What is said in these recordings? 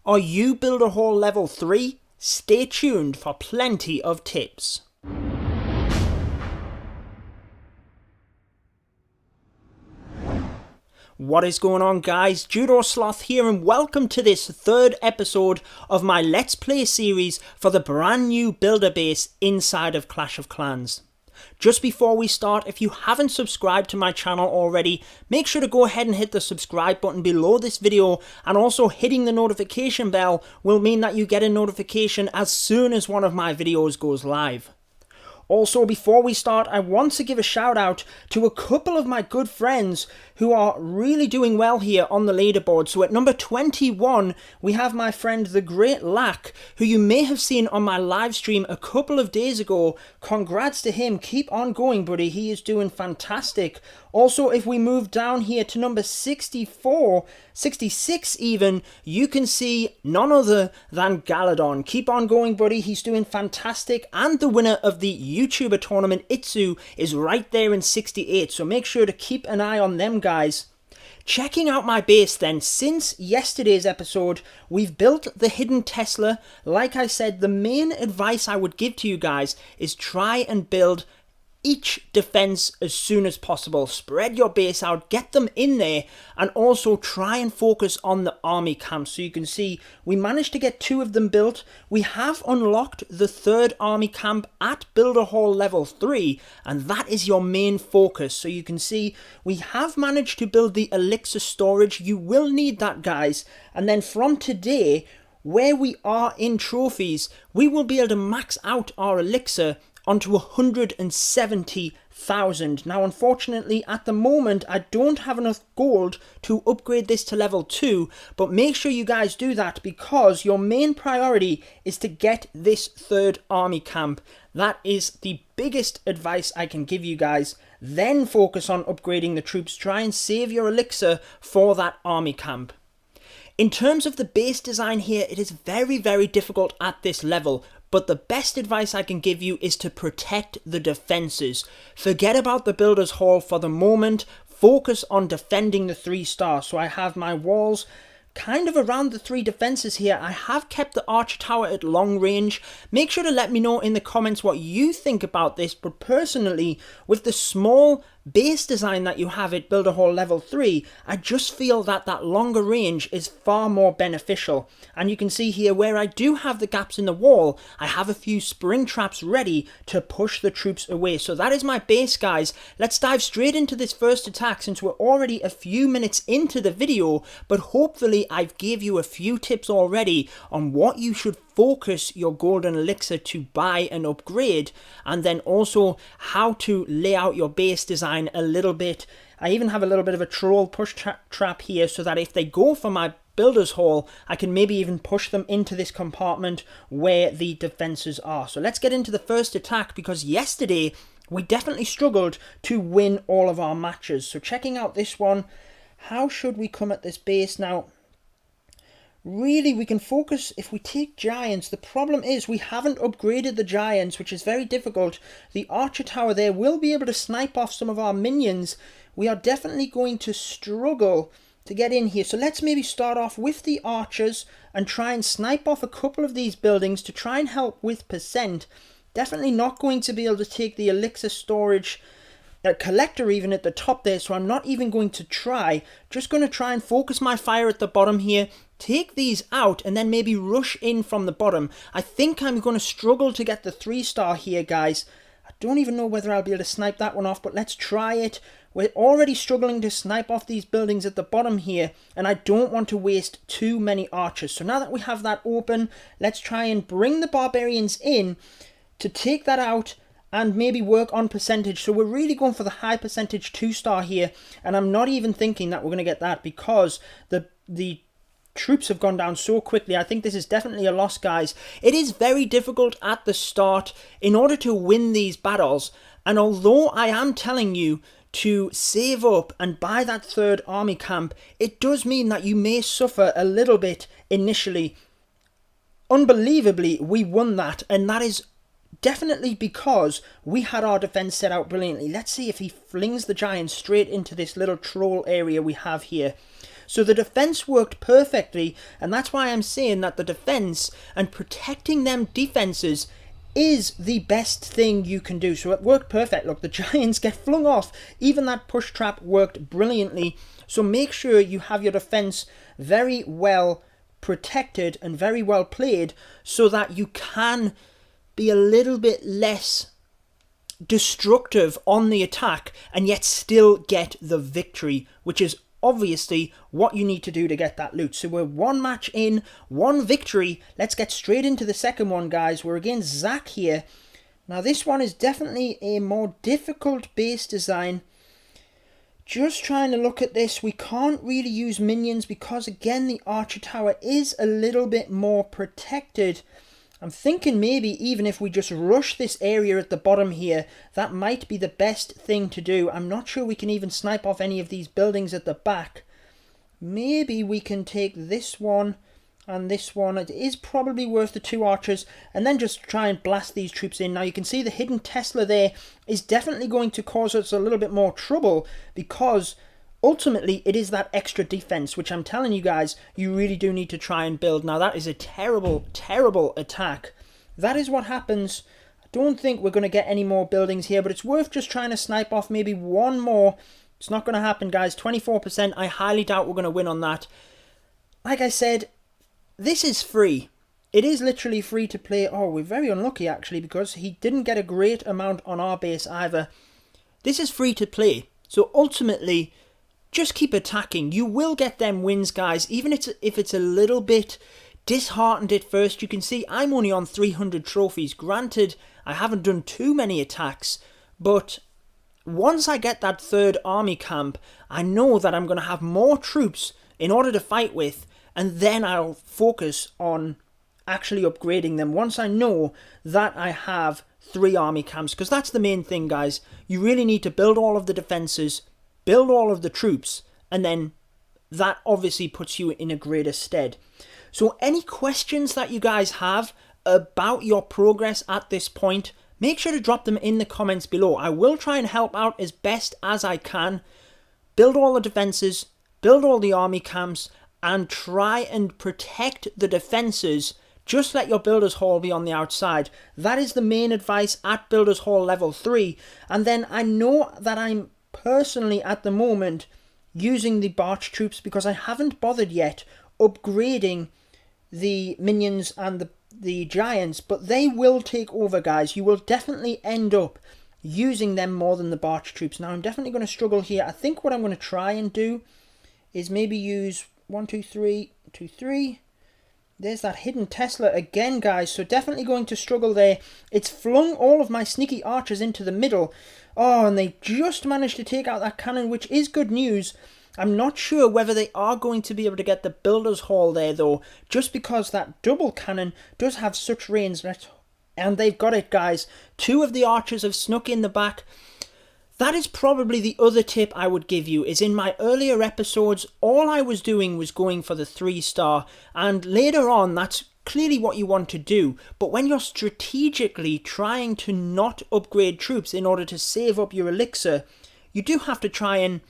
Are you Builder Hall level 3? Stay tuned for plenty of tips. What is going on, guys? Judo Sloth here, and welcome to this third episode of my Let's Play series for the brand new builder base inside of Clash of Clans. Just before we start, if you haven't subscribed to my channel already, make sure to go ahead and hit the subscribe button below this video, and also hitting the notification bell will mean that you get a notification as soon as one of my videos goes live. Also, before we start, I want to give a shout out to a couple of my good friends who are really doing well here on the leaderboard. So at number 21, we have my friend The Great Lack, who you may have seen on my live stream a couple of days ago. Congrats to him. Keep on going, buddy. He is doing fantastic. Also, if we move down here to number 64, 66 even, you can see none other than Galadon. Keep on going, buddy. He's doing fantastic. And the winner of the YouTuber tournament, Itsu, is right there in 68. So make sure to keep an eye on them, guys. Checking out my base then, since yesterday's episode, we've built the hidden Tesla. Like I said, the main advice I would give to you guys is try and build each defense as soon as possible. Spread your base out, get them in there, and also try and focus on the army camps. So you can see we managed to get 2 of them built. We have unlocked the 3rd army camp at Builder Hall level 3, and that is your main focus. So you can see we have managed to build the elixir storage. You will need that, guys. And then from today, where we are in trophies, we will be able to max out our elixir onto 170,000. Now, unfortunately, at the moment, I don't have enough gold to upgrade this to level 2, but make sure you guys do that, because your main priority is to get this 3rd army camp. That is the biggest advice I can give you guys. Then focus on upgrading the troops. Try and save your elixir for that army camp. In terms of the base design here, it is very, very difficult at this level. But the best advice I can give you is to protect the defenses. Forget about the Builder's Hall for the moment. Focus on defending the 3-star. So I have my walls kind of around the 3 defenses here. I have kept the Archer Tower at long range. Make sure to let me know in the comments what you think about this. But personally, with the small base design that you have at Builder Hall level 3, I just feel that that longer range is far more beneficial. And you can see here where I do have the gaps in the wall, I have a few spring traps ready to push the troops away. So that is my base, guys. Let's dive straight into this first attack, since we're already a few minutes into the video, but hopefully I've gave you a few tips already on what you should focus your golden elixir to buy and upgrade, and then also how to lay out your base design a little bit. I even have a little bit of a troll push trap here, so that if they go for my Builder's Hall, I can maybe even push them into this compartment where the defenses are. So let's get into the first attack, because yesterday we definitely struggled to win all of our matches. So checking out this one, how should we come at this base now? Really, we can focus if we take giants. The problem is we haven't upgraded the giants, which is very difficult. The Archer Tower there will be able to snipe off some of our minions. We are definitely going to struggle to get in here. So let's maybe start off with the archers and try and snipe off a couple of these buildings to try and help with percent. Definitely not going to be able to take the elixir storage collector even at the top there, so I'm not even going to try. Just going to try and focus my fire at the bottom here, take these out, and then maybe rush in from the bottom. I think I'm going to struggle to get the 3-star here, guys. I don't even know whether I'll be able to snipe that one off, but let's try it. We're already struggling to snipe off these buildings at the bottom here, and I don't want to waste too many archers. So now that we have that open, let's try and bring the Barbarians in to take that out and maybe work on percentage. So we're really going for the high percentage 2-star here, and I'm not even thinking that we're going to get that, because the troops have gone down so quickly. I think this is definitely a loss, guys. It is very difficult at the start in order to win these battles, and although I am telling you to save up and buy that 3rd army camp, it does mean that you may suffer a little bit initially. Unbelievably, we won that, and that is definitely because we had our defense set out brilliantly. Let's see if he flings the giant straight into this little troll area we have here. So the defense worked perfectly, and that's why I'm saying that the defense and protecting them defenses is the best thing you can do. So it worked perfect. Look, the giants get flung off. Even that push trap worked brilliantly. So make sure you have your defense very well protected and very well played so that you can be a little bit less destructive on the attack and yet still get the victory, which is obviously what you need to do to get that loot. So we're one match in, one victory. Let's get straight into the second one, guys. We're against Zach here. Now this one is definitely a more difficult base design. Just trying to look at this, we can't really use minions because again the archer tower is a little bit more protected. I'm thinking maybe even if we just rush this area at the bottom here, that might be the best thing to do. I'm not sure we can even snipe off any of these buildings at the back. Maybe we can take this one and this one. It is probably worth the 2 archers and then just try and blast these troops in. Now you can see the hidden Tesla there is definitely going to cause us a little bit more trouble because ultimately it is that extra defense, which I'm telling you guys, you really do need to try and build. Now that is a terrible, terrible attack. That is what happens. I don't think we're going to get any more buildings here, but it's worth just trying to snipe off maybe one more. It's not going to happen, guys. 24%. I highly doubt we're going to win on that. Like I said, this is free. It is literally free to play. Oh, we're very unlucky actually because he didn't get a great amount on our base either. This is free to play. So ultimately, just keep attacking. You will get them wins, guys. Even if it's a little bit disheartened at first. You can see I'm only on 300 trophies. Granted, I haven't done too many attacks. But once I get that 3rd army camp, I know that I'm going to have more troops in order to fight with. And then I'll focus on actually upgrading them once I know that I have 3 army camps. Because that's the main thing, guys. You really need to build all of the defenses, build all of the troops, and then that obviously puts you in a greater stead. So any questions that you guys have about your progress at this point, make sure to drop them in the comments below. I will try and help out as best as I can. Build all the defenses, build all the army camps, and try and protect the defenses. Just let your Builder's Hall be on the outside. That is the main advice at Builder's Hall level 3. And then I know that I'm personally at the moment using the Barch troops because I haven't bothered yet upgrading the minions and the giants, but they will take over, guys. You will definitely end up using them more than the Barch troops. Now I'm definitely going to struggle here. I think what I'm going to try and do is maybe use 1, 2, 3, 2, 3. There's that hidden Tesla again, guys. So definitely going to struggle there. It's flung all of my sneaky archers into the middle. Oh, and they just managed to take out that cannon, which is good news. I'm not sure whether they are going to be able to get the Builder's Hall there, though. Just because that double cannon does have such range. And they've got it, guys. 2 of the archers have snuck in the back. That is probably the other tip I would give you, is in my earlier episodes, all I was doing was going for the 3-star, and later on, that's clearly what you want to do, but when you're strategically trying to not upgrade troops in order to save up your elixir, you do have to try and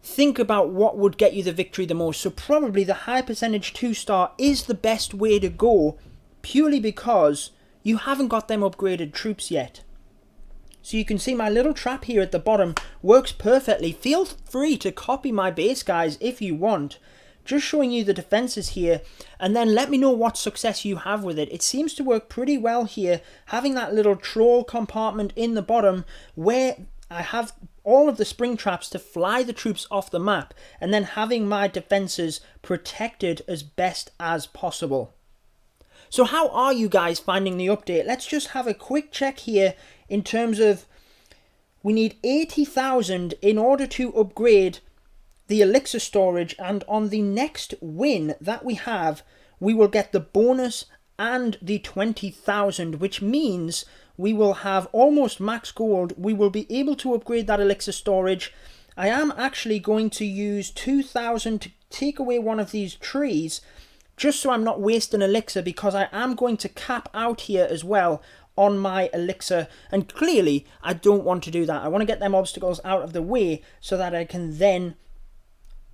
think about what would get you the victory the most. So probably the high percentage 2-star is the best way to go, purely because you haven't got them upgraded troops yet. So you can see my little trap here at the bottom works perfectly. Feel free to copy my base, guys, if you want. Just showing you the defenses here, and then let me know what success you have with it. It seems to work pretty well here, having that little troll compartment in the bottom where I have all of the spring traps to fly the troops off the map, and then having my defenses protected as best as possible. So how are you guys finding the update? Let's just have a quick check here. In terms of, we need 80,000 in order to upgrade the elixir storage, and on the next win that we have, we will get the bonus and the 20,000, which means we will have almost max gold. We will be able to upgrade that elixir storage. I am actually going to use 2,000 to take away one of these trees, just so I'm not wasting elixir, because I am going to cap out here as well on my elixir, and clearly I don't want to do that. I want to get them obstacles out of the way so that I can then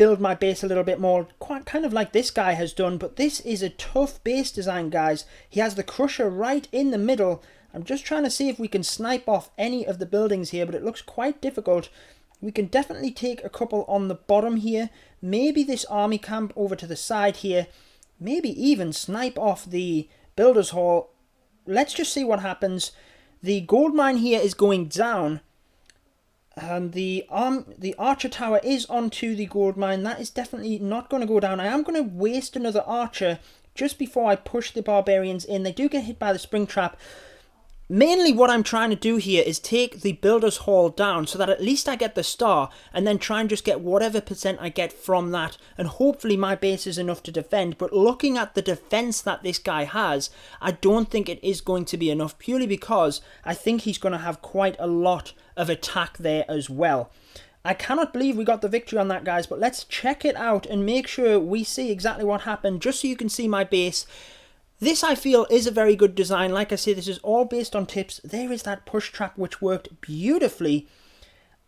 build my base a little bit more, quite kind of like this guy has done. But this is a tough base design, guys. He has the crusher right in the middle. I'm just trying to see if we can snipe off any of the buildings here, but it looks quite difficult. We can definitely take a couple on the bottom here. Maybe this army camp over to the side here. Maybe even snipe off the builder's hall. Let's just see what happens. The gold mine here is going down. And the archer tower is onto the gold mine. That is definitely not going to go down. I am going to waste another archer just before I push the barbarians in. They do get hit by the spring trap. Mainly what I'm trying to do here is take the builder's hall down so that at least I get the star, and then try and just get whatever percent I get from that, and hopefully my base is enough to defend. But looking at the defense that this guy has, I don't think it is going to be enough, purely because I think he's going to have quite a lot of attack there as well. I cannot believe we got the victory on that, guys, but let's check it out and make sure we see exactly what happened, just so you can see my base. This, I feel, is a very good design. Like I say, this is all based on tips. There is that push trap, which worked beautifully.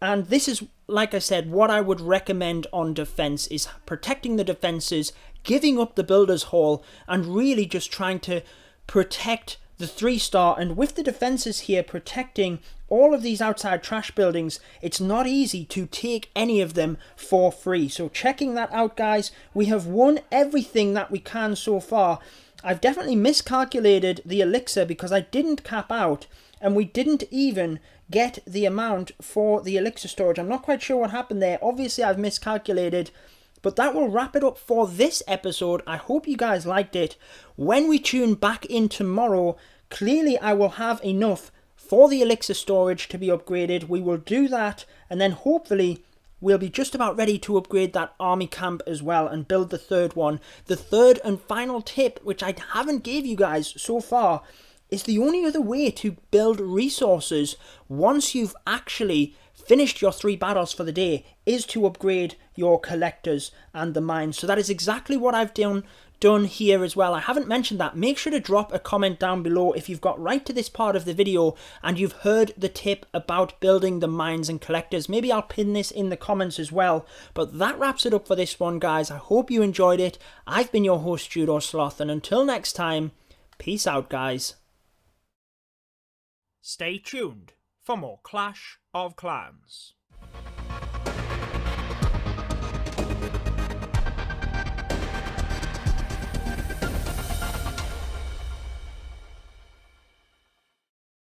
And this is, like I said, what I would recommend on defense, is protecting the defenses, giving up the builder's hall, and really just trying to protect the 3-star. And with the defenses here protecting all of these outside trash buildings, it's not easy to take any of them for free. So checking that out, guys, we have won everything that we can so far. I've definitely miscalculated the elixir because I didn't cap out, and we didn't even get the amount for the elixir storage. I'm not quite sure what happened there. Obviously, I've miscalculated, but that will wrap it up for this episode. I hope you guys liked it. When we tune back in tomorrow, clearly I will have enough for the elixir storage to be upgraded. We will do that, and then hopefully we'll be just about ready to upgrade that army camp as well and build the third one. The third and final tip, which I haven't gave you guys so far, is the only other way to build resources once you've actually finished your 3 battles for the day is to upgrade your collectors and the mines. So that is exactly what I've done here as well. I haven't mentioned that. Make sure to drop a comment down below if you've got right to this part of the video and you've heard the tip about building the mines and collectors. Maybe I'll pin this in the comments as well. But that wraps it up for this one, guys. I hope you enjoyed it. I've been your host, Judo Sloth, and until next time, peace out, guys. Stay tuned for more Clash of Clans.